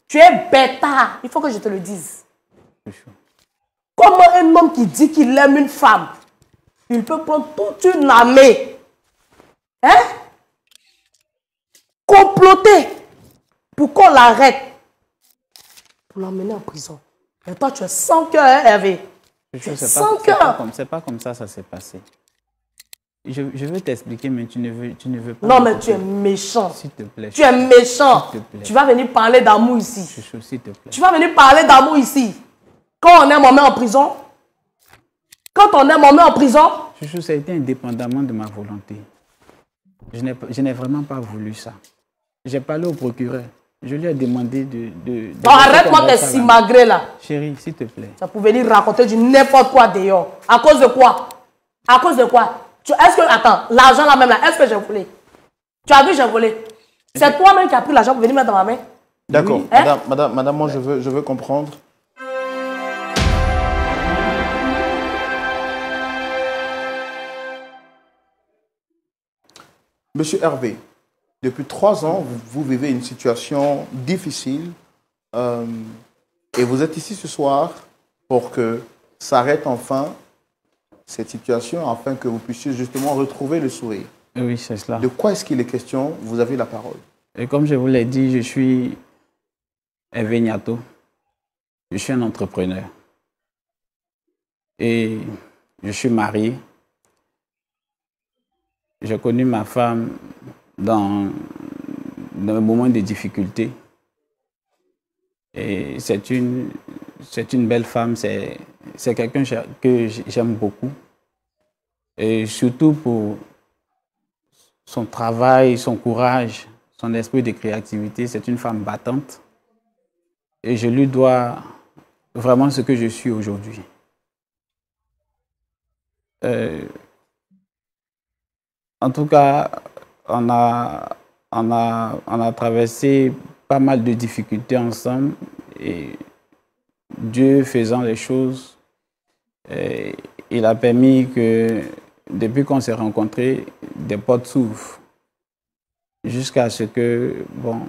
Tu es bêtard. Il faut que je te le dise. Comment un homme qui dit qu'il aime une femme, il peut prendre toute une armée, hein, comploter pour qu'on l'arrête, pour l'emmener en prison. Et toi, tu es sans cœur, hein, Hervé. Sans cœur. C'est pas comme ça s'est passé. Je veux t'expliquer, mais tu ne veux pas. Non, mais tu es méchant. S'il te plaît. Tu es méchant. Tu vas venir parler d'amour ici. Chouchou, s'il te plaît. Tu vas venir parler d'amour ici. Quand on aime, on met en prison. Quand on aime, on met en prison. Chouchou, ça a été indépendamment de ma volonté. Je n'ai vraiment pas voulu ça. J'ai parlé au procureur. Je lui ai demandé de non, arrête-moi tes simagrées là. Chérie, s'il te plaît. Ça pouvait venir raconter du n'importe quoi dehors. À cause de quoi? À cause de quoi? Est-ce que, attends, l'argent là même là, est-ce que j'ai volé? Tu as vu, j'ai volé. C'est toi-même qui as pris l'argent pour venir mettre dans ma main? D'accord. Oui. Hein? Madame, moi je veux comprendre. Monsieur Hervé, depuis 3 ans, vous vivez une situation difficile et vous êtes ici ce soir pour que s'arrête enfin cette situation afin que vous puissiez justement retrouver le sourire. Oui, c'est cela. De quoi est-ce qu'il est question? Vous avez la parole. Et comme je vous l'ai dit, je suis Hervé Niato. Je suis un entrepreneur. Et je suis marié. J'ai connu ma femme dans un moment de difficulté. Et c'est une belle femme, c'est quelqu'un que j'aime beaucoup. Et surtout pour son travail, son courage, son esprit de créativité. C'est une femme battante. Et je lui dois vraiment ce que je suis aujourd'hui. En tout cas, on a traversé pas mal de difficultés ensemble et Dieu faisant les choses, il a permis que depuis qu'on s'est rencontrés, des portes s'ouvrent jusqu'à ce que, bon,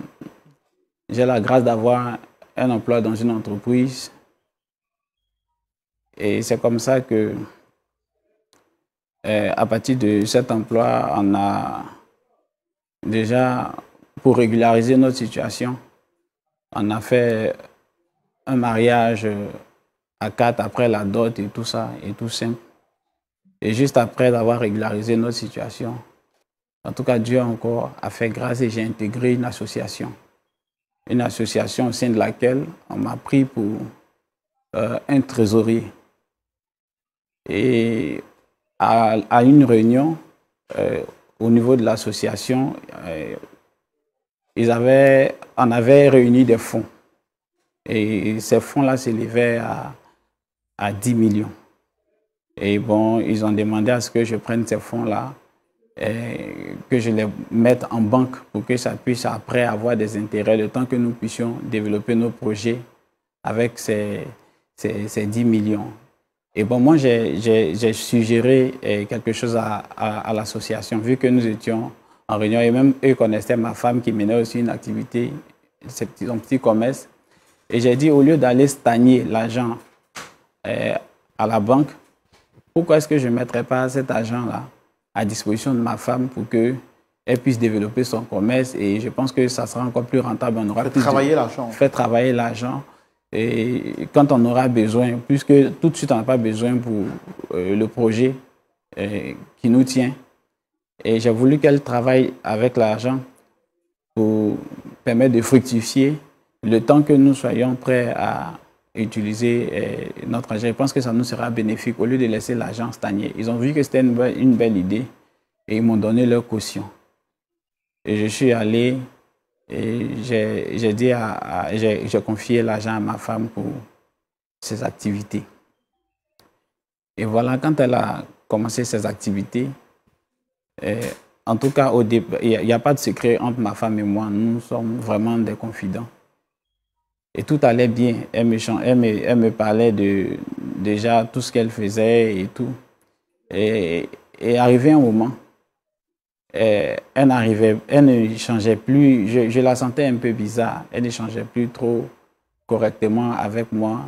j'ai la grâce d'avoir un emploi dans une entreprise et c'est comme ça que à partir de cet emploi, on a déjà, pour régulariser notre situation, on a fait un mariage à 4 après la dot et tout ça, et tout simple. Et juste après avoir régularisé notre situation, en tout cas, Dieu encore a fait grâce et j'ai intégré une association. Une association au sein de laquelle on m'a pris pour un trésorier. Et à une réunion au niveau de l'association, on avait réuni des fonds. Et ces fonds-là s'élevaient à 10 millions. Et bon, ils ont demandé à ce que je prenne ces fonds-là, que je les mette en banque pour que ça puisse après avoir des intérêts, le temps que nous puissions développer nos projets avec ces 10 millions. Et bon, moi, j'ai suggéré quelque chose à l'association, vu que nous étions en réunion, et même eux connaissaient ma femme qui menait aussi une activité, son petit commerce. Et j'ai dit, au lieu d'aller stagner l'argent à la banque, pourquoi est-ce que je ne mettrais pas cet argent-là à disposition de ma femme pour qu'elle puisse développer son commerce? Et je pense que ça sera encore plus rentable. On aura travailler l'argent. Faire travailler l'argent. Et quand on aura besoin, puisque tout de suite on n'a pas besoin pour le projet qui nous tient. Et j'ai voulu qu'elle travaille avec l'argent pour permettre de fructifier le temps que nous soyons prêts à utiliser notre argent. Je pense que ça nous sera bénéfique au lieu de laisser l'argent stagner. Ils ont vu que c'était une belle idée et ils m'ont donné leur caution. Et je suis allé et j'ai confié l'argent à ma femme pour ses activités. Et voilà, quand elle a commencé ses activités, en tout cas, au début, il n'y a pas de secret entre ma femme et moi. Nous sommes vraiment des confidents. Et tout allait bien. Elle me parlait de déjà tout ce qu'elle faisait et tout. Et arrivé un moment, elle ne changeait plus, je la sentais un peu bizarre, elle ne changeait plus trop correctement avec moi.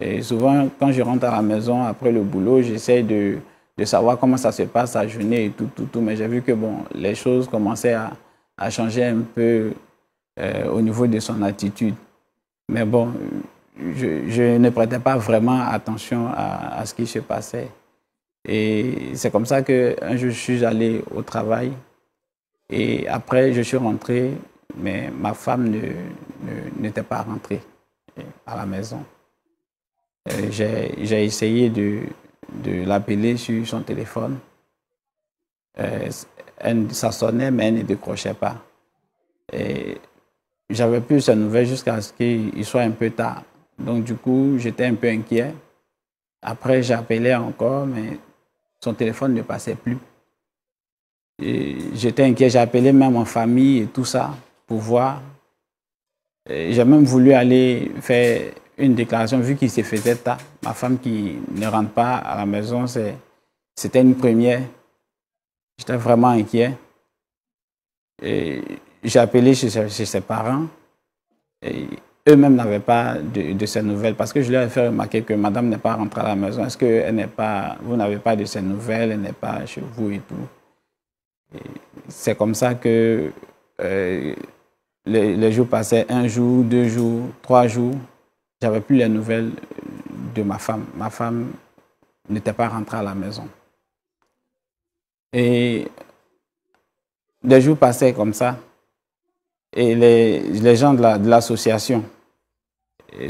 Et souvent, quand je rentre à la maison après le boulot, j'essaie de savoir comment ça se passe sa journée et tout. Mais j'ai vu que bon, les choses commençaient à changer un peu au niveau de son attitude. Mais bon, je ne prêtais pas vraiment attention à ce qui se passait. Et c'est comme ça qu'un jour, je suis allé au travail. Et après, je suis rentré, mais ma femme n'était pas rentrée à la maison. J'ai essayé de l'appeler sur son téléphone. Ça sonnait, mais elle ne décrochait pas. Et j'avais plus ses nouvelles jusqu'à ce qu'il soit un peu tard. Donc, du coup, j'étais un peu inquiet. Après, j'appelais encore, mais son téléphone ne passait plus. J'étais inquiet, j'ai appelé même en famille et tout ça pour voir. J'ai même voulu aller faire une déclaration vu qu'il se faisait tard. Ma femme qui ne rentre pas à la maison, c'était une première. J'étais vraiment inquiet. J'ai appelé chez ses parents. Eux-mêmes n'avaient pas de ces nouvelles parce que je leur ai fait remarquer que madame n'est pas rentrée à la maison. Est-ce que vous n'avez pas de ces nouvelles, elle n'est pas chez vous et tout. C'est comme ça que les jours passaient, 1 jour, 2 jours, 3 jours. J'avais plus les nouvelles de ma femme. Ma femme n'était pas rentrée à la maison. Et des jours passaient comme ça. Et les gens de l'association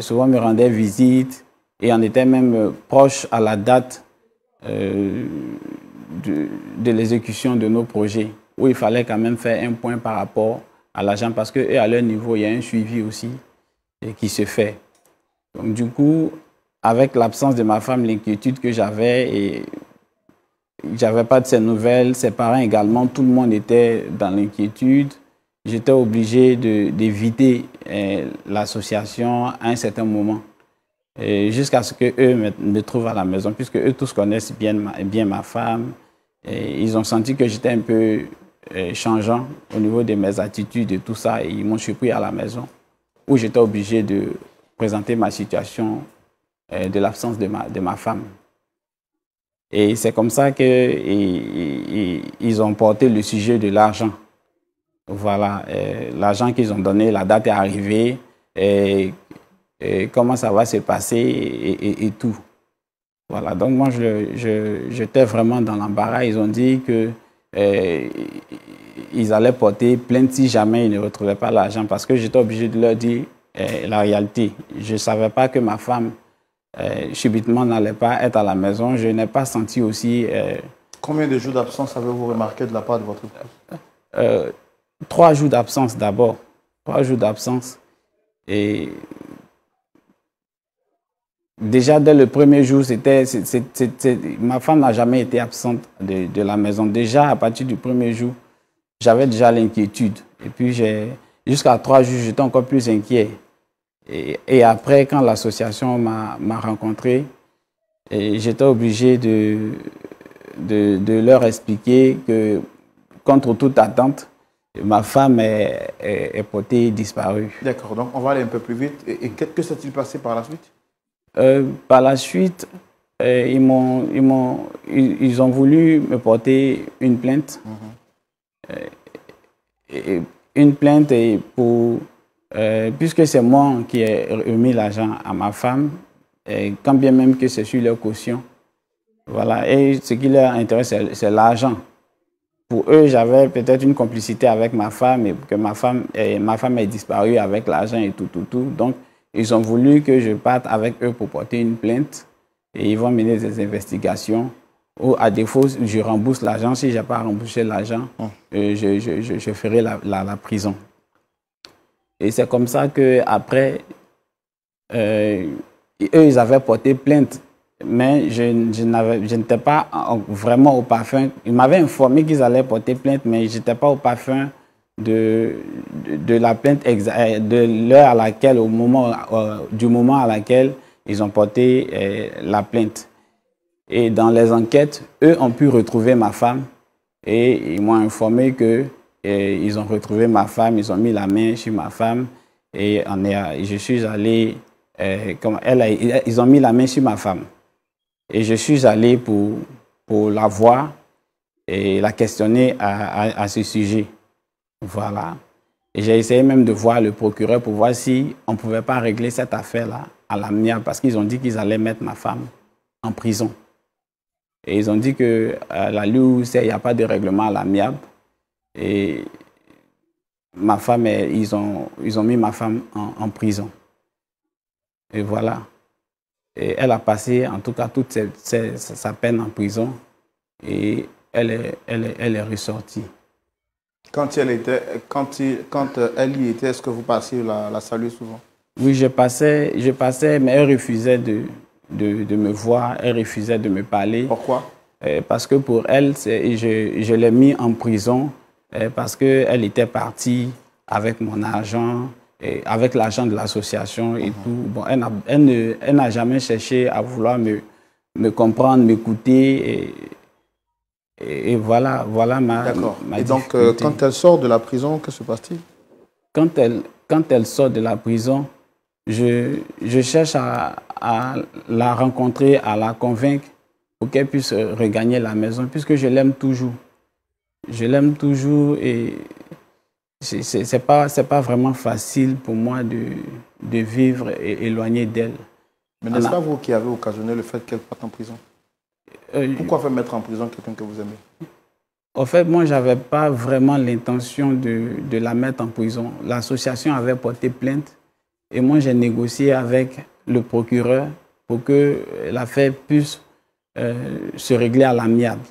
souvent me rendaient visite et on était même proche à la date de l'exécution de nos projets, où il fallait quand même faire un point par rapport à l'argent parce qu'à leur niveau, il y a un suivi aussi qui se fait. Donc du coup, avec l'absence de ma femme, l'inquiétude que j'avais, et j'avais pas de ses nouvelles, ses parents également, tout le monde était dans l'inquiétude. J'étais obligé d'éviter l'association à un certain moment, jusqu'à ce qu'eux me trouvent à la maison, puisque eux tous connaissent bien ma femme. Et ils ont senti que j'étais un peu changeant au niveau de mes attitudes et tout ça. Et ils m'ont surpris à la maison, où j'étais obligé de présenter ma situation de l'absence de ma femme. Et c'est comme ça qu'ils ont porté le sujet de l'argent. Voilà, l'argent qu'ils ont donné, la date est arrivée, et comment ça va se passer et tout. Voilà, donc moi, j'étais vraiment dans l'embarras. Ils ont dit qu'ils allaient porter plainte si jamais ils ne retrouvaient pas l'argent, parce que j'étais obligé de leur dire la réalité. Je ne savais pas que ma femme, subitement, n'allait pas être à la maison. Je n'ai pas senti aussi... Combien de jours d'absence avez-vous remarqué de la part de votre épouse? 3 jours d'absence d'abord. 3 jours d'absence. Et déjà, dès le premier jour, ma femme n'a jamais été absente de la maison. Déjà, à partir du premier jour, j'avais déjà l'inquiétude. Et puis, jusqu'à 3 jours, j'étais encore plus inquiet. Et après, quand l'association m'a rencontré, j'étais obligé de leur expliquer que, contre toute attente, ma femme est portée disparue. D'accord, donc on va aller un peu plus vite. Et que s'est-il passé par la suite? Par la suite, ils ont voulu me porter une plainte. Une plainte puisque c'est moi qui ai remis l'argent à ma femme, quand bien même que c'est sur leur caution. Voilà, et ce qui leur intéresse, c'est l'argent. Pour eux, j'avais peut-être une complicité avec ma femme et que ma femme est disparue avec l'argent et tout. Donc, ils ont voulu que je parte avec eux pour porter une plainte et ils vont mener des investigations. Ou à défaut, je rembourse l'argent. Si je n'ai pas remboursé l'argent, je ferai la prison. Et c'est comme ça qu'après, eux, ils avaient porté plainte. Mais je n'étais pas vraiment au parfum. Ils m'avaient informé qu'ils allaient porter plainte, mais je n'étais pas au parfum de la plainte, de l'heure à laquelle, du moment à laquelle ils ont porté la plainte. Et dans les enquêtes, eux ont pu retrouver ma femme Et ils m'ont informé que ils ont retrouvé ma femme, ils ont mis la main sur ma femme et je suis allé, ils ont mis la main sur ma femme. Et je suis allé pour la voir et la questionner à ce sujet. Voilà. Et j'ai essayé même de voir le procureur pour voir si on ne pouvait pas régler cette affaire-là à l'amiable parce qu'ils ont dit qu'ils allaient mettre ma femme en prison. Et ils ont dit que la loi, il n'y a pas de règlement à l'amiable. Et ma femme, ils ont mis ma femme en prison. Et voilà. Et elle a passé, en tout cas, toute sa peine en prison. Et elle est ressortie. Quand elle y était, est-ce que vous passiez la saluer souvent? Oui, je passais, mais elle refusait de me voir, elle refusait de me parler. Pourquoi? Parce que pour elle, je l'ai mis en prison parce qu'elle était partie avec mon argent, et avec l'argent de l'association et tout. Bon, elle n'a jamais cherché à vouloir me comprendre, m'écouter. Et voilà ma D'accord. Et donc, difficulté. quand elle sort de la prison, que se passe-t-il? Quand elle sort de la prison, je cherche à la rencontrer, à la convaincre pour qu'elle puisse regagner la maison, puisque je l'aime toujours. Je l'aime toujours et c'est pas vraiment facile pour moi de vivre éloigné d'elle. Mais n'est-ce pas vous qui avez occasionné le fait qu'elle parte en prison? Pourquoi faire mettre en prison quelqu'un que vous aimez? En fait, moi, je n'avais pas vraiment l'intention de la mettre en prison. L'association avait porté plainte et moi, j'ai négocié avec le procureur pour que l'affaire puisse se régler à l'amiable.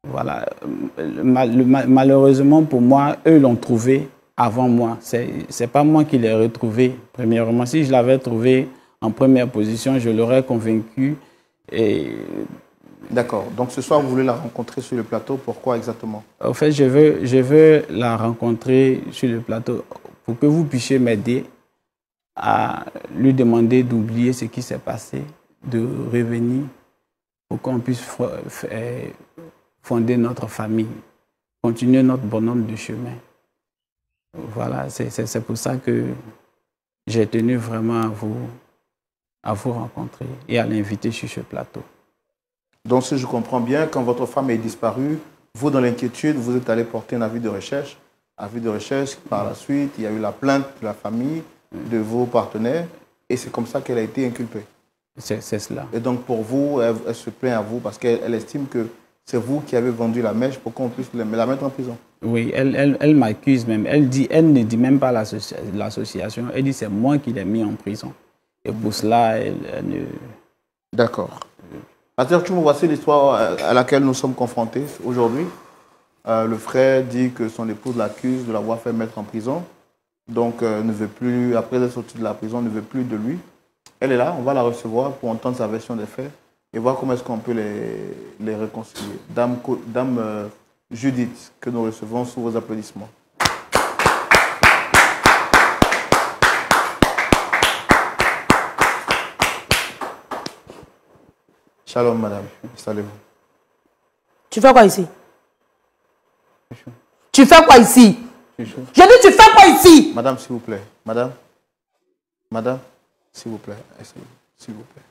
Voilà. Malheureusement pour moi, eux l'ont trouvé avant moi. C'est pas moi qui l'ai retrouvé. Premièrement, si je l'avais trouvé en première position, je l'aurais convaincu. D'accord. Donc ce soir, vous voulez la rencontrer sur le plateau. Pourquoi exactement? En fait, je veux la rencontrer sur le plateau pour que vous puissiez m'aider à lui demander d'oublier ce qui s'est passé, de revenir pour qu'on puisse fonder notre famille, continuer notre bonhomme de chemin. Voilà, c'est pour ça que j'ai tenu vraiment à vous rencontrer et à l'inviter sur ce plateau. Donc, si je comprends bien, quand votre femme est disparue, vous, dans l'inquiétude, vous êtes allé porter un avis de recherche. Avis de recherche, par la suite, il y a eu la plainte de la famille, de vos partenaires, et c'est comme ça qu'elle a été inculpée. C'est cela. Et donc, pour vous, elle se plaint à vous parce qu'elle estime que c'est vous qui avez vendu la mèche pour qu'on puisse la mettre en prison. Oui, elle m'accuse même. Elle ne dit même pas l'association. Elle dit c'est moi qui l'ai mis en prison. Et pour cela, elle ne... D'accord. Pasteur, voici l'histoire à laquelle nous sommes confrontés aujourd'hui. Le frère dit que son épouse l'accuse de l'avoir fait mettre en prison. Donc, ne veut plus, après être sortie de la prison, ne veut plus de lui. Elle est là, on va la recevoir pour entendre sa version des faits et voir comment est-ce qu'on peut les réconcilier. Dame Judith, que nous recevons sous vos applaudissements. Shalom, madame. Installez-vous. Tu fais quoi ici? Tu fais quoi ici? Je dis, tu fais quoi ici? Madame, s'il vous plaît. Madame, s'il vous plaît. S'il vous plaît.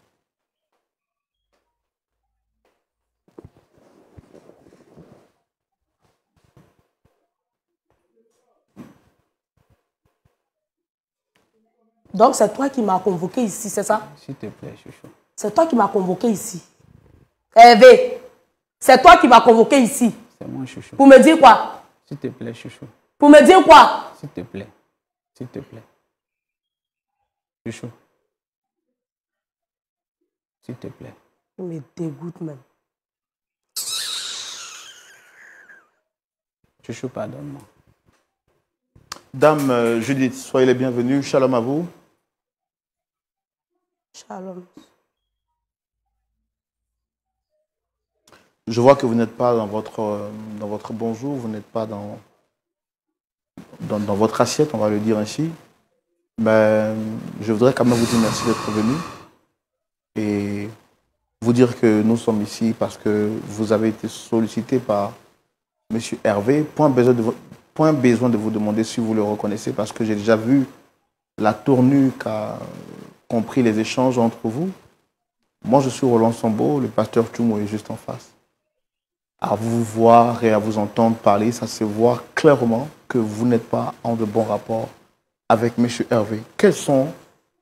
Donc, c'est toi qui m'as convoqué ici, c'est ça? S'il te plaît, chouchou. C'est toi qui m'as convoqué ici. Hervé, c'est toi qui m'as convoqué ici. C'est moi, chouchou. Pour me dire quoi? S'il te plaît, chouchou. Pour me dire quoi? S'il te plaît. S'il te plaît. Chouchou. S'il te plaît. Il me dégoûte même. Chouchou, pardonne-moi. Dame Judith, soyez les bienvenus. Shalom à vous. Shalom. Je vois que vous n'êtes pas dans votre bonjour, vous n'êtes pas dans votre assiette, on va le dire ainsi. Mais je voudrais quand même vous dire merci d'être venu et vous dire que nous sommes ici parce que vous avez été sollicité par Monsieur Hervé, point besoin de vous demander si vous le reconnaissez parce que j'ai déjà vu la tournure qu'ont pris les échanges entre vous. Moi, je suis Roland Sambo, le pasteur Tchoumo est juste en face. À vous voir et à vous entendre parler, ça se voit clairement que vous n'êtes pas en de bons rapports avec M. Hervé. Quels sont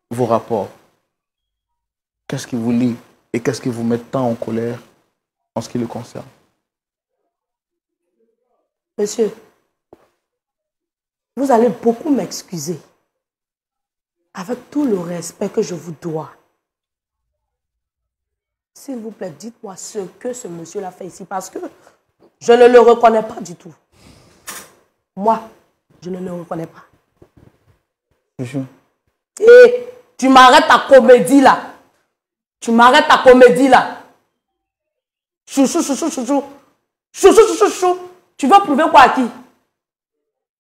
vos rapports? Qu'est-ce qui vous lie et qu'est-ce qui vous met tant en colère en ce qui le concerne? Monsieur, vous allez beaucoup m'excuser. Avec tout le respect que je vous dois. S'il vous plaît, dites-moi ce que ce monsieur-là fait ici, parce que je ne le reconnais pas du tout. Moi, je ne le reconnais pas. Monsieur. Et tu m'arrêtes ta comédie là. Tu m'arrêtes ta comédie là. Chouchou, chouchou, chouchou. Chouchou, chouchou, chouchou. Tu veux prouver quoi à qui?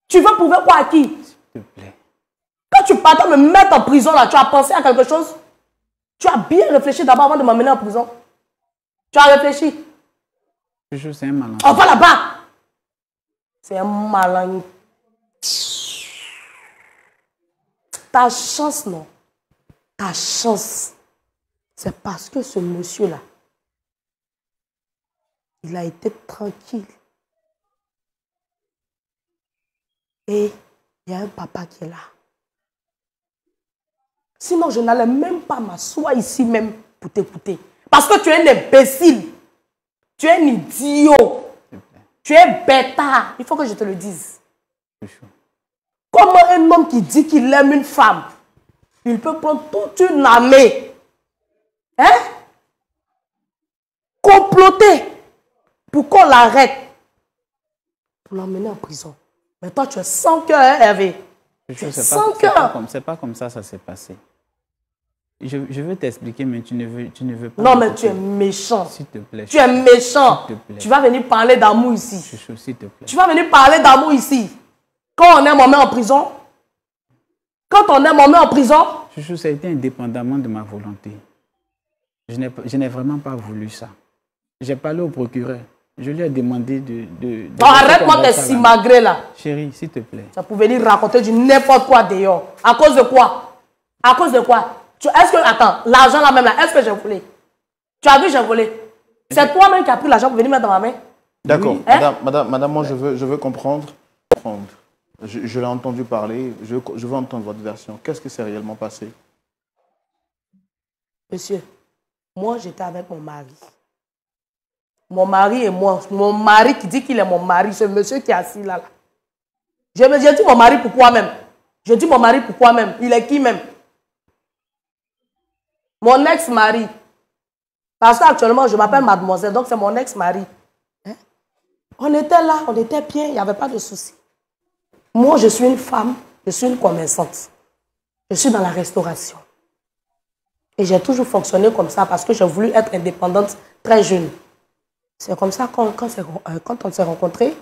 Tu veux prouver quoi à qui? S'il te plaît. Quand tu partais me mettre en prison là, tu as pensé à quelque chose? Tu as bien réfléchi d'abord avant de m'amener en prison. Tu as réfléchi. Chouchou, c'est un malin. On va là-bas. C'est un malin. Ta chance, non. Ta chance. C'est parce que ce monsieur-là, il a été tranquille. Et il y a un papa qui est là. Sinon, je n'allais même pas m'asseoir ici même pour t'écouter. Parce que tu es un imbécile. Tu es un idiot. Tu es bêta. Il faut que je te le dise. Comment un homme qui dit qu'il aime une femme, il peut prendre toute une armée, hein? Comploter pour qu'on l'arrête, pour l'emmener en prison. Mais toi, tu es sans cœur, hein, Hervé. C'est pas comme ça s'est passé. Je veux t'expliquer, mais tu ne veux pas. Non, mais tu es méchant. S'il te plaît. Tu es méchant. S'il te plaît. Tu vas venir parler d'amour ici. Chouchou, s'il te plaît. Tu vas venir parler d'amour ici. Quand on aime, on met en prison. Quand on aime, on met en prison. Chouchou, ça a été indépendamment de ma volonté. Je n'ai vraiment pas voulu ça. J'ai parlé au procureur. Je lui ai demandé de non, arrête-moi tes simagrées là. Chérie, s'il te plaît. Ça pouvait venir raconter du n'importe quoi dehors. À cause de quoi? À cause de quoi? Est-ce que, attends, l'argent là même là, est-ce que j'ai volé? Tu as vu, j'ai volé. C'est toi-même qui as pris l'argent pour venir mettre dans ma main? D'accord. Oui. Hein? Madame, moi je veux comprendre. Je l'ai entendu parler, je veux entendre votre version. Qu'est-ce qui s'est réellement passé? Monsieur, moi j'étais avec mon mari. Mon mari et moi, mon mari qui dit qu'il est mon mari, ce monsieur qui est assis là. J'ai dit mon mari pourquoi même? Je dis mon mari pourquoi même? Il est qui même? Mon ex-mari. Parce qu'actuellement, je m'appelle mademoiselle, donc c'est mon ex-mari. Hein? On était là, on était bien, il n'y avait pas de souci. Moi, je suis une femme, je suis une commerçante. Je suis dans la restauration. Et j'ai toujours fonctionné comme ça parce que j'ai voulu être indépendante très jeune. C'est comme ça quand on s'est rencontrés,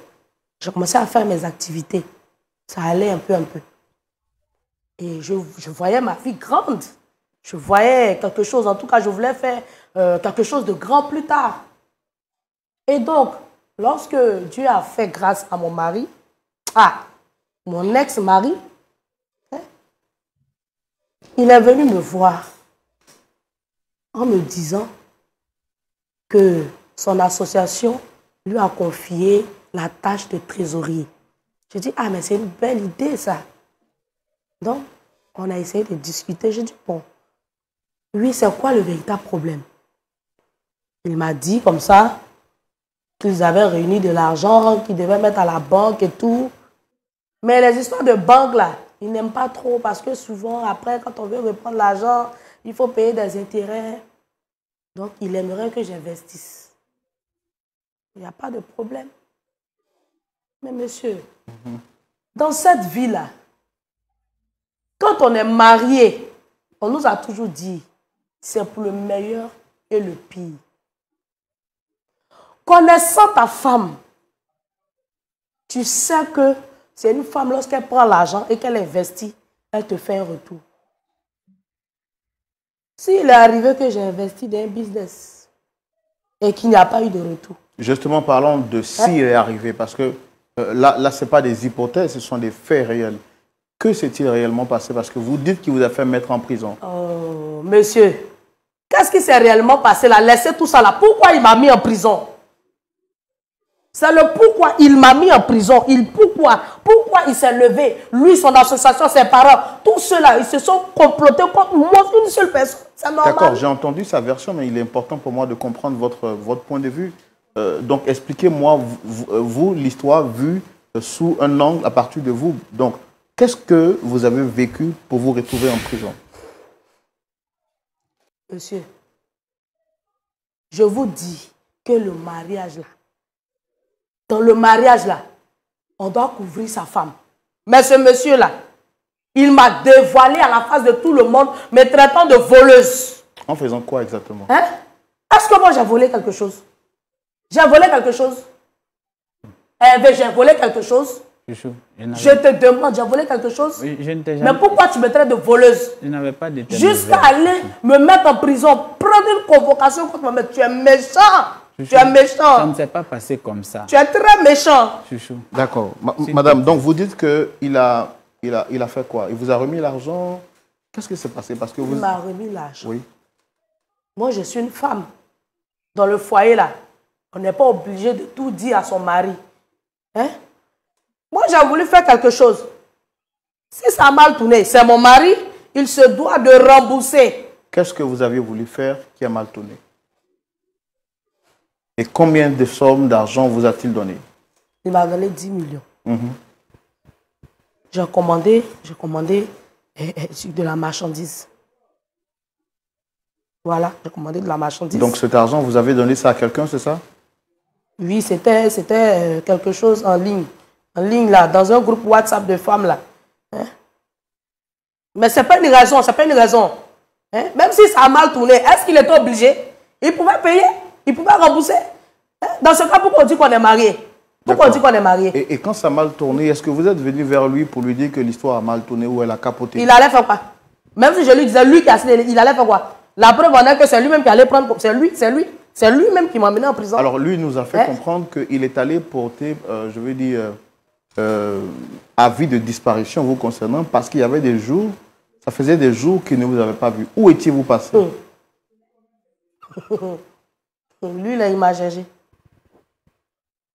j'ai commencé à faire mes activités. Ça allait un peu. Et je voyais ma vie grande. Je voyais quelque chose, en tout cas, je voulais faire quelque chose de grand plus tard. Et donc, lorsque Dieu a fait grâce à mon mari, mon ex-mari, hein, il est venu me voir en me disant que son association lui a confié la tâche de trésorier. Je dis, mais c'est une belle idée ça. Donc, on a essayé de discuter. Je dis, bon, oui, c'est quoi le véritable problème? Il m'a dit comme ça qu'ils avaient réuni de l'argent, qu'ils devaient mettre à la banque et tout. Mais les histoires de banque là, ils n'aiment pas trop parce que souvent, après, quand on veut reprendre l'argent, il faut payer des intérêts. Donc, il aimerait que j'investisse. Il n'y a pas de problème. Mais monsieur, dans cette vie-là, quand on est marié, on nous a toujours dit, c'est pour le meilleur et le pire. Connaissant ta femme, tu sais que c'est une femme, lorsqu'elle prend l'argent et qu'elle investit, elle te fait un retour. S'il est arrivé que j'ai investi dans un business et qu'il n'y a pas eu de retour, Justement, parlons de s'il est arrivé, parce que là ce n'est pas des hypothèses, ce sont des faits réels. Que s'est-il réellement passé? Parce que vous dites qu'il vous a fait mettre en prison. Oh, monsieur, qu'est-ce qui s'est réellement passé là? Laissez tout ça là. Pourquoi il m'a mis en prison? C'est le pourquoi il m'a mis en prison. Pourquoi il s'est levé? Lui, son association, ses parents, tous ceux-là, ils se sont complotés contre moi, une seule personne. C'est normal. D'accord, j'ai entendu sa version, mais il est important pour moi de comprendre votre point de vue. Donc, expliquez-moi, vous, l'histoire vue sous un angle à partir de vous. Donc, qu'est-ce que vous avez vécu pour vous retrouver en prison? Monsieur, je vous dis que le mariage là, dans le mariage là, on doit couvrir sa femme. Mais ce monsieur-là, il m'a dévoilé à la face de tout le monde, me traitant de voleuse. En faisant quoi exactement? Hein? Est-ce que moi j'ai volé quelque chose? J'ai volé quelque chose? J'ai volé quelque chose? Je te demande, j'ai volé quelque chose? Oui, je ne t'ai jamais... Mais pourquoi tu me traites de voleuse? Je n'avais pas d'état. Jusqu'à aller me mettre en prison, prendre une convocation contre moi. Tu es méchant. Chouchou, tu es méchant. Ça ne s'est pas passé comme ça. Tu es très méchant. Chouchou. D'accord. Madame, donc vous dites qu'il a fait quoi? Il vous a remis l'argent? Qu'est-ce qui s'est passé? Parce que vous... Il m'a remis l'argent. Oui. Moi, je suis une femme. Dans le foyer, là, on n'est pas obligé de tout dire à son mari. Hein? Moi, j'ai voulu faire quelque chose. Si ça a mal tourné, c'est mon mari, il se doit de rembourser. Qu'est-ce que vous aviez voulu faire qui a mal tourné? Et combien de sommes d'argent vous a-t-il donné? Il m'a donné 10 millions. J'ai commandé de la marchandise. Voilà, j'ai commandé de la marchandise. Donc cet argent, vous avez donné ça à quelqu'un, c'est ça? Oui, c'était quelque chose en ligne. En ligne, là, dans un groupe WhatsApp de femmes, là. Hein? Mais ce n'est pas une raison, c'est pas une raison. Hein? Même si ça a mal tourné, est-ce qu'il était obligé? Il pouvait payer, il pouvait rembourser. Hein? Dans ce cas, pourquoi on dit qu'on est marié? Pourquoi on dit qu'on est marié? Et quand ça a mal tourné, est-ce que vous êtes venu vers lui pour lui dire que l'histoire a mal tourné ou elle a capoté? Il allait faire quoi? Même si je lui disais, lui qui a signé, il allait faire quoi? La preuve en est que c'est lui-même qui allait prendre... C'est lui-même qui m'a mené en prison. Alors lui nous a fait comprendre qu'il est allé porter, je veux dire, avis de disparition vous concernant parce qu'il y avait des jours, ça faisait des jours qu'il ne vous avait pas vu. Où étiez-vous passé? Lui, là, il m'a cherché.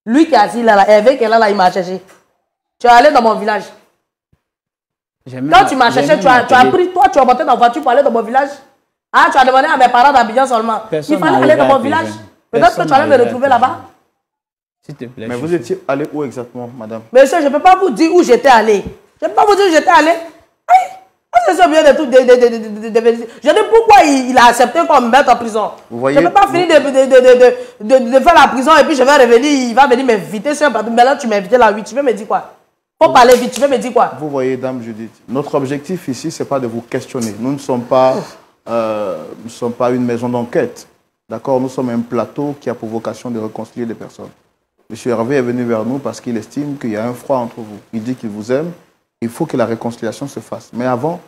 Lui qui a dit là, Hervé qui est là, il m'a cherché. Tu es allé dans mon village. Quand tu m'as cherché, tu as pris, toi, tu as monté dans la voiture pour aller dans mon village. Ah, tu as demandé à mes parents d'Abidjan seulement. Il fallait aller dans mon village. Peut-être que tu allais me retrouver là-bas. S'il te plaît. Mais vous étiez allé où exactement, madame? Monsieur, je ne peux pas vous dire où j'étais allé. Je ne peux pas vous dire où j'étais allé. C'est ça bien de tout. Je dis pourquoi il a accepté qu'on me mette en prison. Vous voyez, je ne peux pas finir de faire la prison et puis je vais revenir, il va venir m'inviter sur un plateau. Mais là, tu m'as invité là, oui, tu veux me dire quoi? Faut parler vite, tu veux me dire quoi? Vous voyez, dame Judith, notre objectif ici, ce n'est pas de vous questionner. Nous ne sommes pas, une maison d'enquête. D'accord? Nous sommes un plateau qui a pour vocation de réconcilier les personnes. Monsieur Hervé est venu vers nous parce qu'il estime qu'il y a un froid entre vous. Il dit qu'il vous aime. Il faut que la réconciliation se fasse. Mais avant,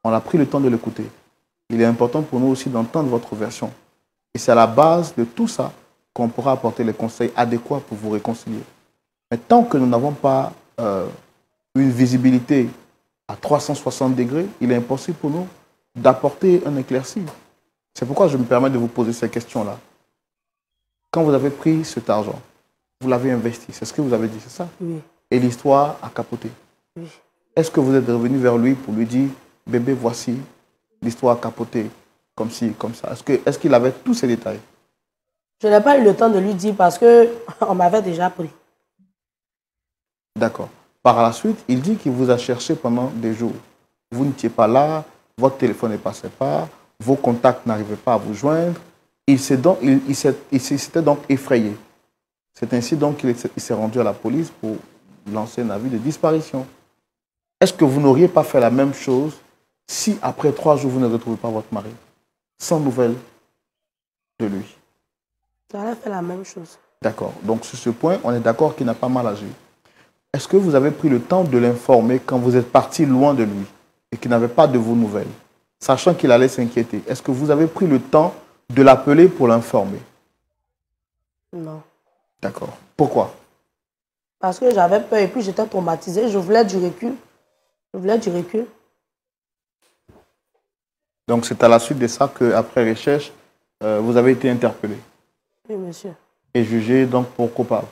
on a pris le temps de l'écouter. Il est important pour nous aussi d'entendre votre version. Et c'est à la base de tout ça qu'on pourra apporter les conseils adéquats pour vous réconcilier. Mais tant que nous n'avons pas une visibilité à 360 degrés, il est impossible pour nous d'apporter un éclairci. C'est pourquoi je me permets de vous poser ces questions-là. Quand vous avez pris cet argent, vous l'avez investi, c'est ce que vous avez dit, c'est ça? Oui. Et l'histoire a capoté. Oui. Est-ce que vous êtes revenu vers lui pour lui dire, bébé, voici, l'histoire a capoté, comme ci, comme ça? Est-ce qu'il avait tous ces détails? Je n'ai pas eu le temps de lui dire parce qu'on m'avait déjà pris. D'accord. Par la suite, il dit qu'il vous a cherché pendant des jours. Vous n'étiez pas là, votre téléphone ne passait pas, vos contacts n'arrivaient pas à vous joindre. Il s'était donc effrayé. C'est ainsi donc qu'il s'est rendu à la police pour lancer un avis de disparition. Est-ce que vous n'auriez pas fait la même chose si après 3 jours vous ne retrouvez pas votre mari, sans nouvelles de lui? J'aurais fait la même chose. D'accord. Donc sur ce point, on est d'accord qu'il n'a pas mal agi. Est-ce que vous avez pris le temps de l'informer quand vous êtes parti loin de lui et qu'il n'avait pas de vos nouvelles, sachant qu'il allait s'inquiéter? Est-ce que vous avez pris le temps de l'appeler pour l'informer? Non. D'accord. Pourquoi? Parce que j'avais peur et puis j'étais traumatisée. Je voulais du recul. Je voulais du recul. Donc c'est à la suite de ça qu'après recherche, vous avez été interpellé. Oui, monsieur. Et jugé donc pour coupable.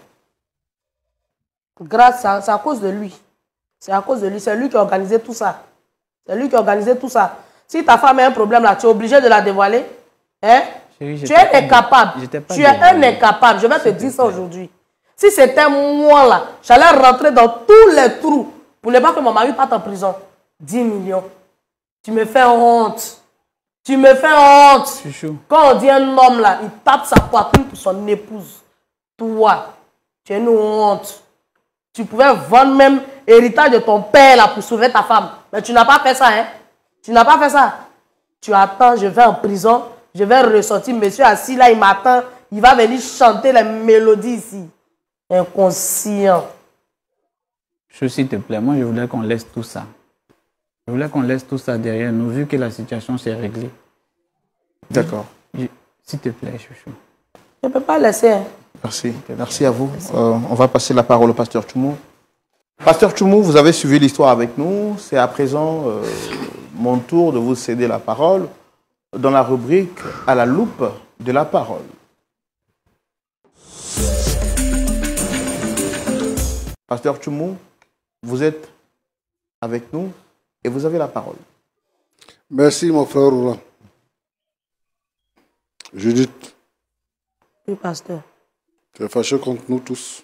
C'est à cause de lui. C'est à cause de lui. C'est lui qui a organisé tout ça. C'est lui qui a organisé tout ça. Si ta femme a un problème là, tu es obligé de la dévoiler. Hein? Chérie, tu es incapable. Tu es un incapable. Je vais te dire ça aujourd'hui. Si c'était moi là, j'allais rentrer dans tous les trous pour ne pas que mon mari parte en prison. 10 millions. Tu me fais honte. Tu me fais honte. Chouchou. Quand on dit un homme là, il tape sa poitrine pour son épouse. Toi, tu es une honte. Tu pouvais vendre même l'héritage de ton père là pour sauver ta femme. Mais tu n'as pas fait ça, hein? Tu n'as pas fait ça. Tu attends, je vais en prison, je vais ressortir. Monsieur assis là, il m'attend. Il va venir chanter les mélodies ici. Inconscient. S'il te plaît, moi je voulais qu'on laisse tout ça. Je voulais qu'on laisse tout ça derrière nous, vu que la situation s'est réglée. D'accord. S'il te plaît, chouchou. Je ne peux pas laisser. Hein. Merci. Merci à vous. On va passer la parole au pasteur Tchoumou. Pasteur Tchoumou, vous avez suivi l'histoire avec nous. C'est à présent mon tour de vous céder la parole dans la rubrique « À la loupe de la parole ». Pasteur Tchoumou, vous êtes avec nous et vous avez la parole. Merci, mon frère Roland. Judith. Oui, pasteur. Tu es fâché contre nous tous.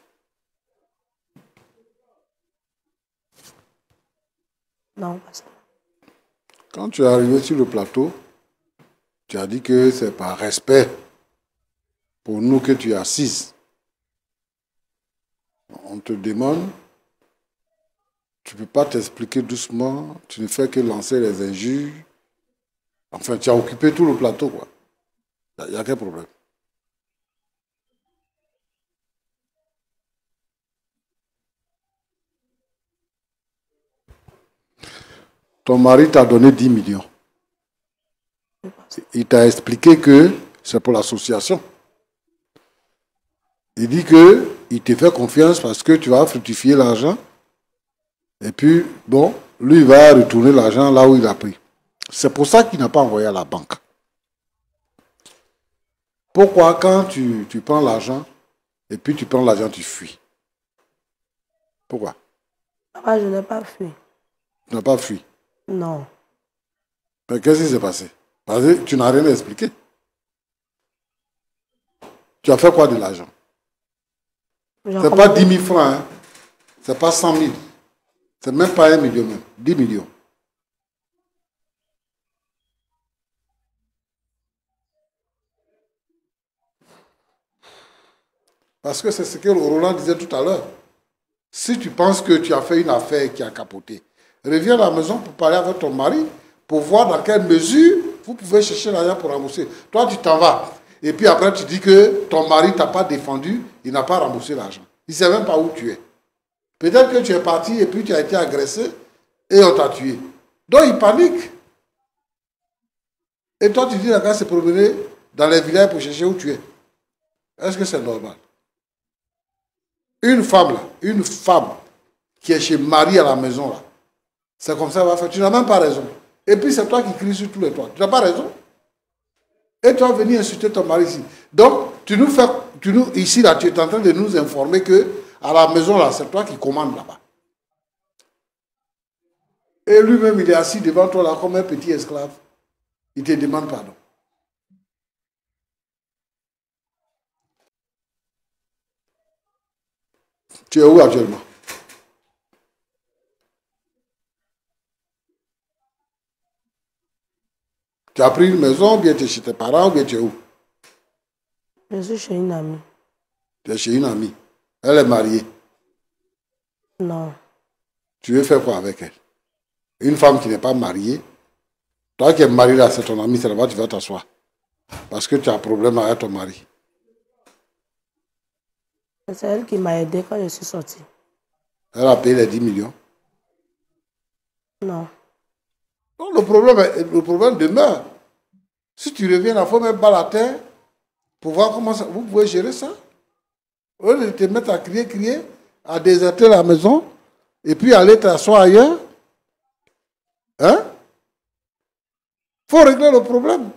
Non, pasteur. Quand tu es arrivé sur le plateau, tu as dit que c'est par respect pour nous que tu es assise. On te demande, tu ne peux pas t'expliquer doucement, tu ne fais que lancer les injures. Enfin, tu as occupé tout le plateau, quoi. Il y a quel problème? Ton mari t'a donné 10 millions. Il t'a expliqué que c'est pour l'association. Il dit qu'il te fait confiance parce que tu vas fructifier l'argent. Et puis, bon, lui, il va retourner l'argent là où il a pris. C'est pour ça qu'il n'a pas envoyé à la banque. Pourquoi quand tu prends l'argent et puis tu prends l'argent, tu fuis? Pourquoi? Papa, je n'ai pas fui. Tu n'as pas fui? Non. Mais qu'est-ce qui s'est passé? Parce que tu n'as rien expliqué. Tu as fait quoi de l'argent? Ce n'est pas 10 000 francs, hein? Ce n'est pas 100 000. Ce n'est même pas 1 million même. 10 millions. Parce que c'est ce que Roland disait tout à l'heure. Si tu penses que tu as fait une affaire qui a capoté, reviens à la maison pour parler avec ton mari, pour voir dans quelle mesure vous pouvez chercher l'argent pour rembourser. Toi, tu t'en vas. Et puis après, tu dis que ton mari ne t'a pas défendu, il n'a pas remboursé l'argent. Il ne sait même pas où tu es. Peut-être que tu es parti et puis tu as été agressé et on t'a tué. Donc, il panique. Et toi, tu dis la gars se promener dans les villages pour chercher où tu es. Est-ce que c'est normal? Une femme, là, une femme qui est chez Marie à la maison, là, c'est comme ça qu'elle va faire. Tu n'as même pas raison. Et puis c'est toi qui cries sur tous les toits. Tu n'as pas raison. Et tu vas venir insulter ton mari ici. Donc, ici, là, tu es en train de nous informer que à la maison, là, c'est toi qui commandes là-bas. Et lui-même, il est assis devant toi, là, comme un petit esclave. Il te demande pardon. Tu es où actuellement? Tu as pris une maison, ou bien tu es chez tes parents, ou bien tu es où? Je suis chez une amie. Tu es chez une amie. Elle est mariée. Non. Tu veux faire quoi avec elle? Une femme qui n'est pas mariée. Toi qui es marié là, c'est ton amie, c'est là-bas tu vas t'asseoir. Parce que tu as un problème avec ton mari. C'est elle qui m'a aidé quand je suis sortie. Elle a payé les 10 millions. Non. Donc le problème demeure. Si tu reviens, il faut même pas la terre pour voir comment ça, vous pouvez gérer ça. Au lieu de te mettre à crier, à déserter la maison, et puis aller t'asseoir ailleurs, hein? Il faut régler le problème.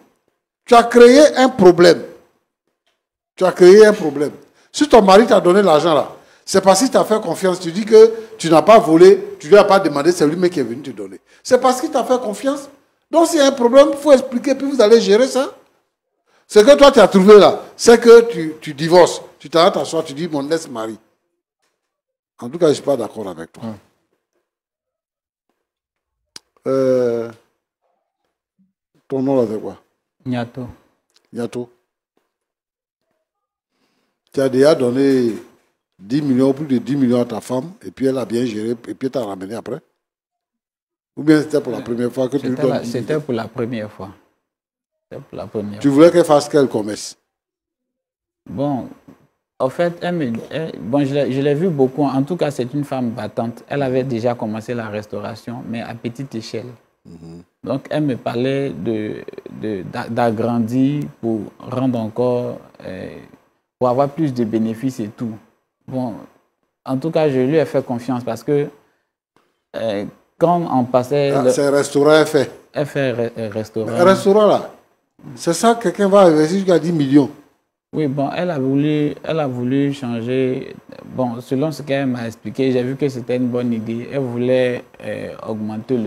Tu as créé un problème. Si ton mari t'a donné l'argent là, c'est parce qu'il t'a fait confiance. Tu dis que tu n'as pas volé, tu ne lui as pas demandé, c'est lui-même qui est venu te donner. C'est parce qu'il t'a fait confiance. Donc s'il y a un problème, il faut expliquer, puis vous allez gérer ça. Ce que toi tu as trouvé là, c'est que tu divorces. Tu t'arrêtes à soi, tu dis mon ex-mari. En tout cas, je ne suis pas d'accord avec toi. Ton nom là, c'est quoi? Nyato. Nyato. Tu as déjà donné 10 millions, plus de 10 millions à ta femme, et puis elle a bien géré, et puis tu as ramené après? Ou bien c'était pour la première fois que tu lui donnes 10 C'était millions? pour la première fois. Tu voulais qu'elle fasse quel commerce? Bon, en fait, je l'ai vu beaucoup. En tout cas, c'est une femme battante. Elle avait déjà commencé la restauration, mais à petite échelle. Donc, elle me parlait d'agrandir pour rendre encore, pour avoir plus de bénéfices et tout. Bon, en tout cas, je lui ai fait confiance parce que quand on passait... c'est un restaurant, elle fait. Elle fait restaurant. Un restaurant là, c'est ça, quelqu'un va investir jusqu'à 10 millions. Oui, bon, elle a voulu changer. Bon, selon ce qu'elle m'a expliqué, j'ai vu que c'était une bonne idée. Elle voulait augmenter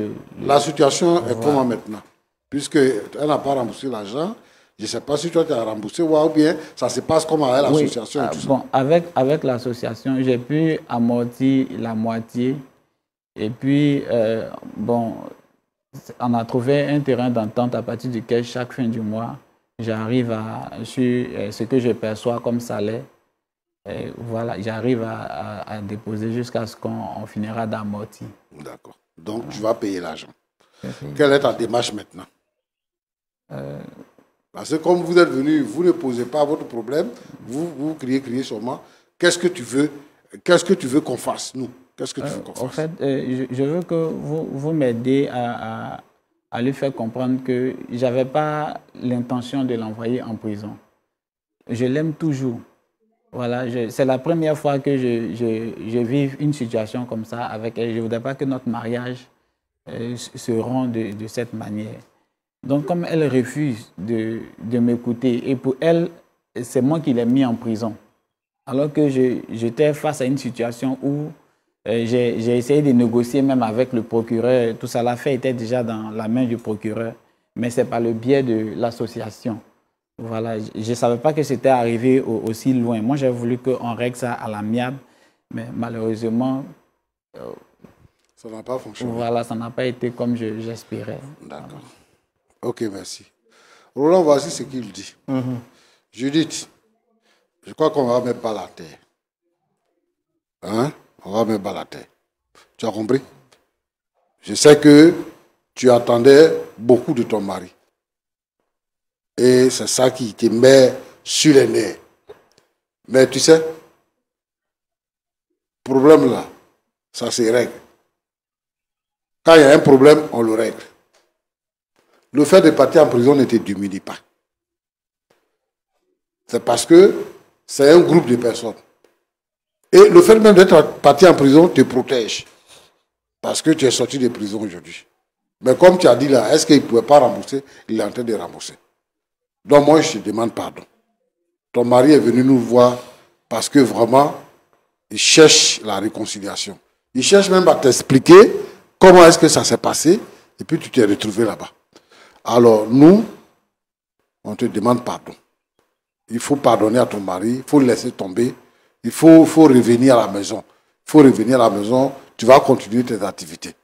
La situation est comment maintenant? Puisqu'elle n'a pas remboursé l'argent, je ne sais pas si toi tu as remboursé ou bien ça se passe comme avec l'association. Oui, bon, avec l'association, j'ai pu amortir la moitié. Et puis, bon, on a trouvé un terrain d'entente à partir duquel chaque fin du mois, j'arrive sur ce que je perçois comme salaire. Voilà, j'arrive à déposer jusqu'à ce qu'on finira d'amortir. D'accord. Donc, tu vas payer l'argent. Quelle est ta démarche maintenant? Parce que comme vous êtes venu, vous ne posez pas votre problème, vous criez seulement. Qu'est-ce que tu veux qu'on fasse, nous? Qu'est-ce que tu veux qu'on fasse? En fait, je veux que vous m'aidiez à lui faire comprendre que je n'avais pas l'intention de l'envoyer en prison. Je l'aime toujours. Voilà, c'est la première fois que je vis une situation comme ça avec elle. Je ne voudrais pas que notre mariage se rende de cette manière. Donc, comme elle refuse de m'écouter, et pour elle, c'est moi qui l'ai mis en prison. Alors que j'étais face à une situation où j'ai essayé de négocier même avec le procureur. Tout ça, l'affaire était déjà dans la main du procureur, mais c'est par le biais de l'association. Voilà, je ne savais pas que c'était arrivé aussi loin. Moi, j'ai voulu qu'on règle ça à l'amiable, mais malheureusement, ça n'a pas fonctionné. Voilà, ça n'a pas été comme j'espérais. D'accord. Ok, merci. Roland, voici ce qu'il dit. Judith, je crois qu'on va mettre pas la terre. Hein? On va mettre pas la terre. Tu as compris? Je sais que tu attendais beaucoup de ton mari. Et c'est ça qui te met sur les nerfs. Mais tu sais, problème là, ça se règle. Quand il y a un problème, on le règle. Le fait de partir en prison ne te diminue pas. C'est parce que c'est un groupe de personnes. Et le fait même d'être parti en prison te protège. Parce que tu es sorti de prison aujourd'hui. Mais comme tu as dit là, est-ce qu'il ne pouvait pas rembourser? Il est en train de rembourser. Donc moi, je te demande pardon. Ton mari est venu nous voir parce que vraiment, il cherche la réconciliation. Il cherche même à t'expliquer comment est-ce que ça s'est passé et puis tu t'es retrouvé là-bas. Alors nous, on te demande pardon. Il faut pardonner à ton mari, il faut le laisser tomber, il faut revenir à la maison. Il faut revenir à la maison, tu vas continuer tes activités.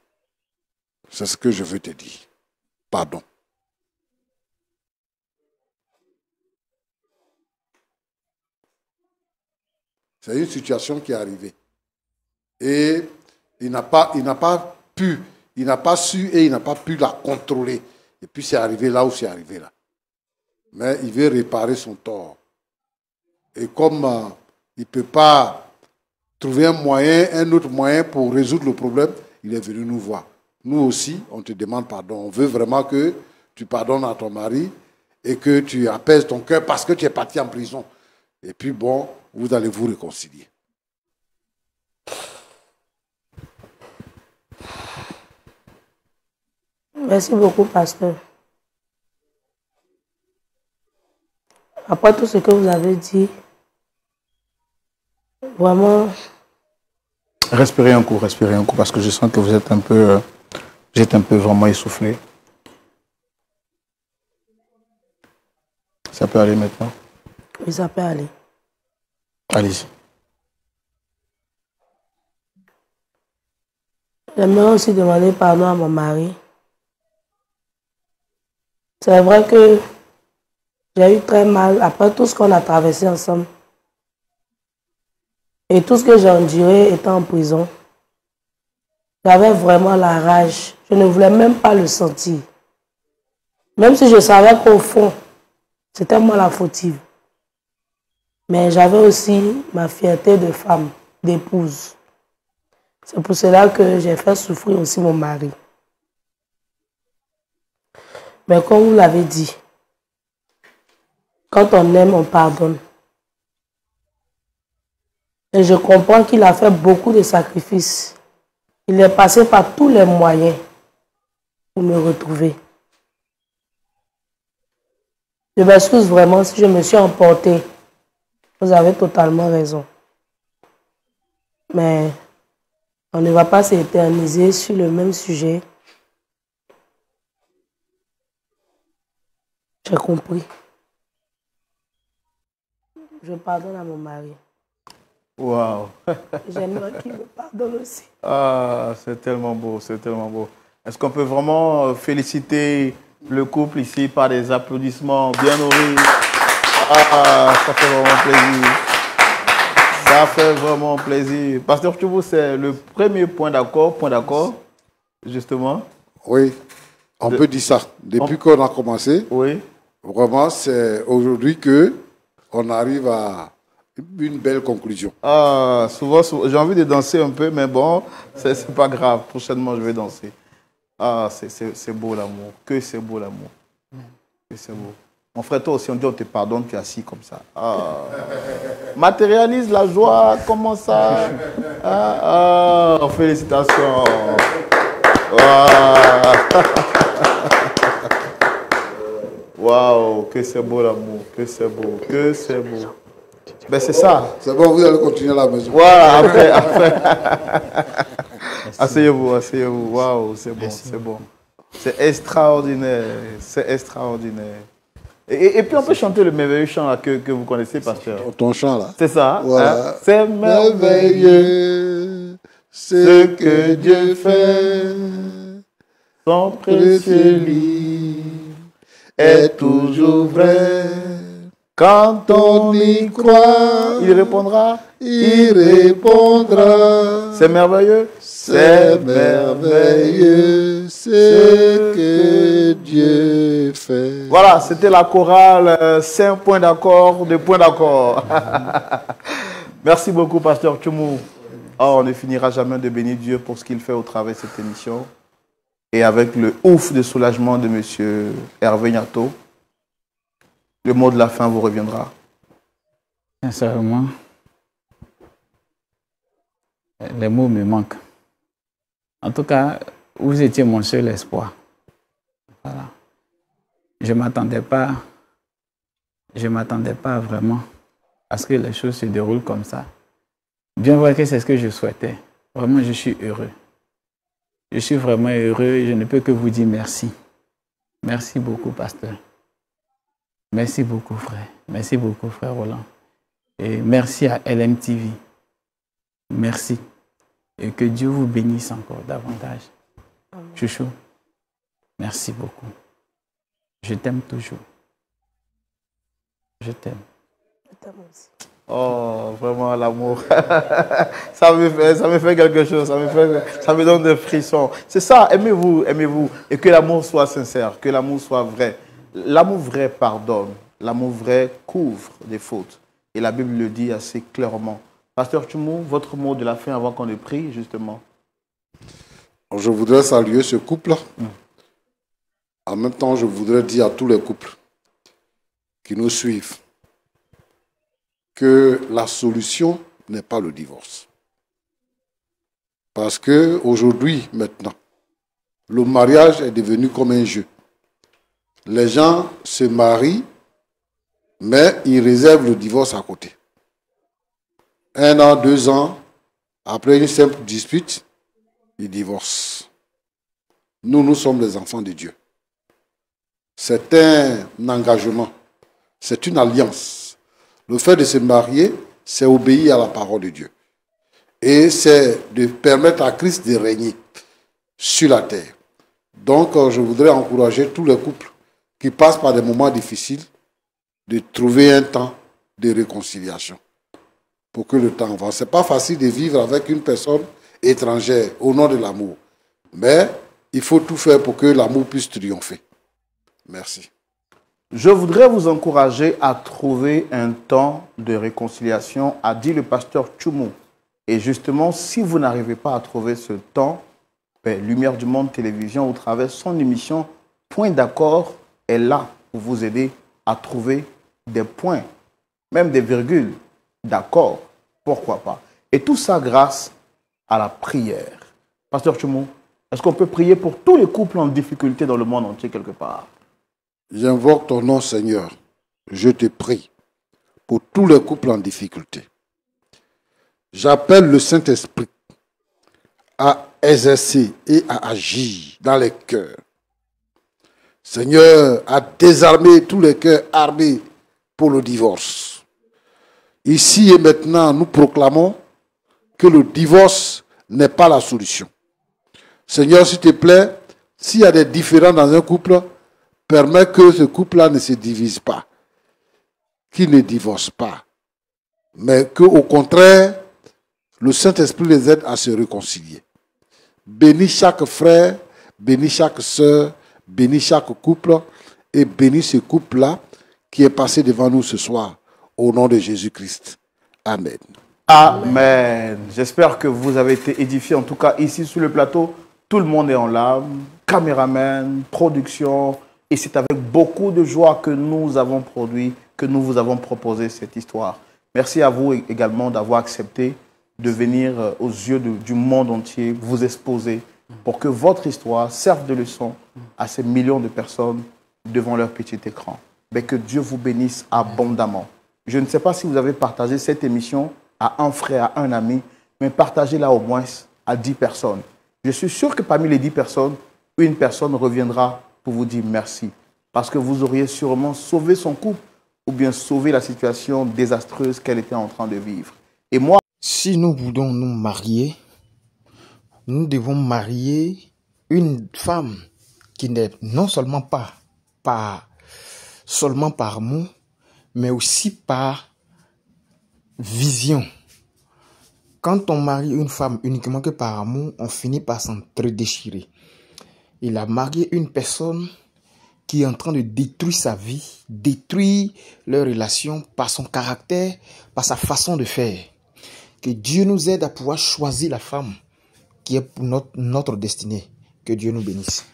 C'est ce que je veux te dire. Pardon. C'est une situation qui est arrivée. Et il n'a pas su et il n'a pas pu la contrôler. Et puis c'est arrivé là où c'est arrivé là. Mais il veut réparer son tort. Et comme il ne peut pas trouver un autre moyen pour résoudre le problème, il est venu nous voir. Nous aussi, on te demande pardon. On veut vraiment que tu pardonnes à ton mari et que tu apaises ton cœur parce que tu es parti en prison. Et puis bon, vous allez vous réconcilier. Merci beaucoup, pasteur. Après tout ce que vous avez dit, vraiment... Respirez un coup, parce que je sens que vous êtes un peu vraiment essoufflé. Ça peut aller maintenant? Oui, ça peut aller. Allez-y. J'aimerais aussi demander pardon à mon mari. C'est vrai que j'ai eu très mal après tout ce qu'on a traversé ensemble. Et tout ce que j'ai enduré étant en prison. J'avais vraiment la rage. Je ne voulais même pas le sentir. Même si je savais qu'au fond, c'était moi la fautive. Mais j'avais aussi ma fierté de femme, d'épouse. C'est pour cela que j'ai fait souffrir aussi mon mari. Mais comme vous l'avez dit, quand on aime, on pardonne. Et je comprends qu'il a fait beaucoup de sacrifices. Il est passé par tous les moyens pour me retrouver. Je m'excuse vraiment si je me suis emportée. Vous avez totalement raison. Mais on ne va pas s'éterniser sur le même sujet. J'ai compris. Je pardonne à mon mari. Waouh. J'aimerais qu'il me pardonne aussi. Ah, c'est tellement beau, c'est tellement beau. Est-ce qu'on peut vraiment féliciter le couple ici par des applaudissements bien nourris? Ah, ça fait vraiment plaisir. Ça fait vraiment plaisir. Pasteur Tchoubou, c'est le premier point d'accord, justement. Oui, on peut dire ça. Depuis qu'on a commencé, oui. Vraiment, c'est aujourd'hui qu'on arrive à une belle conclusion. Ah, souvent j'ai envie de danser un peu, mais bon, c'est pas grave. Prochainement, je vais danser. Ah, c'est beau l'amour. Que c'est beau l'amour. Que c'est beau. Mon frère, toi aussi, on dit on te pardonne, tu es assis comme ça. Ah. Matérialise la joie, comment ça? Félicitations. Waouh, que c'est beau l'amour, que c'est beau, que c'est beau. Ben c'est ça. C'est bon, vous allez continuer à la maison. Voilà, après. Asseyez-vous. Waouh, c'est bon, c'est bon. C'est extraordinaire, c'est extraordinaire. Et puis on peut chanter le merveilleux chant là, que vous connaissez, pasteur. Ton chant là. C'est ça. Voilà. Hein? C'est merveilleux ce que Dieu fait. Son précieux livre est toujours vrai. Quand on y croit, il répondra. C'est merveilleux. C'est merveilleux ce que Dieu fait. Voilà, c'était la chorale 5 points d'accord, 2 points d'accord. Merci beaucoup, pasteur Tchoumou. Oh, on ne finira jamais de bénir Dieu pour ce qu'il fait au travers de cette émission. Et avec le ouf de soulagement de M. Hervé Gnato, le mot de la fin vous reviendra. Sincèrement, les mots me manquent. En tout cas, vous étiez mon seul espoir. Voilà. Je ne m'attendais pas vraiment à ce que les choses se déroulent comme ça. Bien vrai que c'est ce que je souhaitais. Vraiment, je suis heureux. Je suis vraiment heureux et je ne peux que vous dire merci. Merci beaucoup, pasteur. Merci beaucoup, frère. Merci beaucoup, frère Roland. Et merci à LMTV. Merci. Et que Dieu vous bénisse encore davantage. Chouchou, merci beaucoup. Je t'aime toujours. Je t'aime. Je t'aime aussi. Oh, vraiment l'amour. ça me fait quelque chose. Ça me donne des frissons. C'est ça, aimez-vous. Et que l'amour soit sincère, que l'amour soit vrai. L'amour vrai pardonne. L'amour vrai couvre des fautes. Et la Bible le dit assez clairement. Pasteur Tchoumou, votre mot de la fin avant qu'on le prie, justement. Je voudrais saluer ce couple. En même temps, je voudrais dire à tous les couples qui nous suivent que la solution n'est pas le divorce. Parce que aujourd'hui, maintenant, le mariage est devenu comme un jeu. Les gens se marient, mais ils réservent le divorce à côté. 1 an, 2 ans, après une simple dispute, ils divorcent. Nous sommes des enfants de Dieu. C'est un engagement, c'est une alliance. Le fait de se marier, c'est obéir à la parole de Dieu. Et c'est de permettre à Christ de régner sur la terre. Donc, je voudrais encourager tous les couples qui passent par des moments difficiles de trouver un temps de réconciliation pour que le temps avance. Ce n'est pas facile de vivre avec une personne étrangère au nom de l'amour. Mais il faut tout faire pour que l'amour puisse triompher. Merci. Je voudrais vous encourager à trouver un temps de réconciliation, a dit le pasteur Tchoumou. Et justement, si vous n'arrivez pas à trouver ce temps, Lumière du Monde Télévision, au travers de son émission Point d'accord, est là pour vous aider à trouver des points, même des virgules d'accord, pourquoi pas. Et tout ça grâce à la prière. Pasteur Tchoumou, est-ce qu'on peut prier pour tous les couples en difficulté dans le monde entier quelque part? J'invoque ton nom, Seigneur. Je te prie pour tous les couples en difficulté. J'appelle le Saint-Esprit à exercer et à agir dans les cœurs. Seigneur, à désarmer tous les cœurs armés pour le divorce. Ici et maintenant, nous proclamons que le divorce n'est pas la solution. Seigneur, s'il te plaît, s'il y a des différends dans un couple, permets que ce couple-là ne se divise pas, qu'il ne divorce pas, mais qu'au contraire, le Saint-Esprit les aide à se réconcilier. Bénis chaque frère, bénis chaque sœur, bénis chaque couple et bénis ce couple-là qui est passé devant nous ce soir. Au nom de Jésus-Christ. Amen. Amen. J'espère que vous avez été édifiés. En tout cas, ici sur le plateau, tout le monde est en larmes. Caméraman, production. Et c'est avec beaucoup de joie que nous avons produit, que nous vous avons proposé cette histoire. Merci à vous également d'avoir accepté de venir aux yeux du monde entier, vous exposer pour que votre histoire serve de leçon à ces millions de personnes devant leur petit écran. Mais que Dieu vous bénisse abondamment. Je ne sais pas si vous avez partagé cette émission à un frère, à un ami, mais partagez-la au moins à 10 personnes. Je suis sûr que parmi les 10 personnes, une personne reviendra pour vous dire merci. Parce que vous auriez sûrement sauvé son couple ou bien sauvé la situation désastreuse qu'elle était en train de vivre. Et moi, si nous voulons nous marier, nous devons marier une femme qui n'est non seulement pas seulement par amour, mais aussi par vision. Quand on marie une femme uniquement que par amour, on finit par s'entre-déchirer. Il a marié une personne qui est en train de détruire sa vie, détruire leur relation par son caractère, par sa façon de faire. Que Dieu nous aide à pouvoir choisir la femme qui est pour notre destinée. Que Dieu nous bénisse.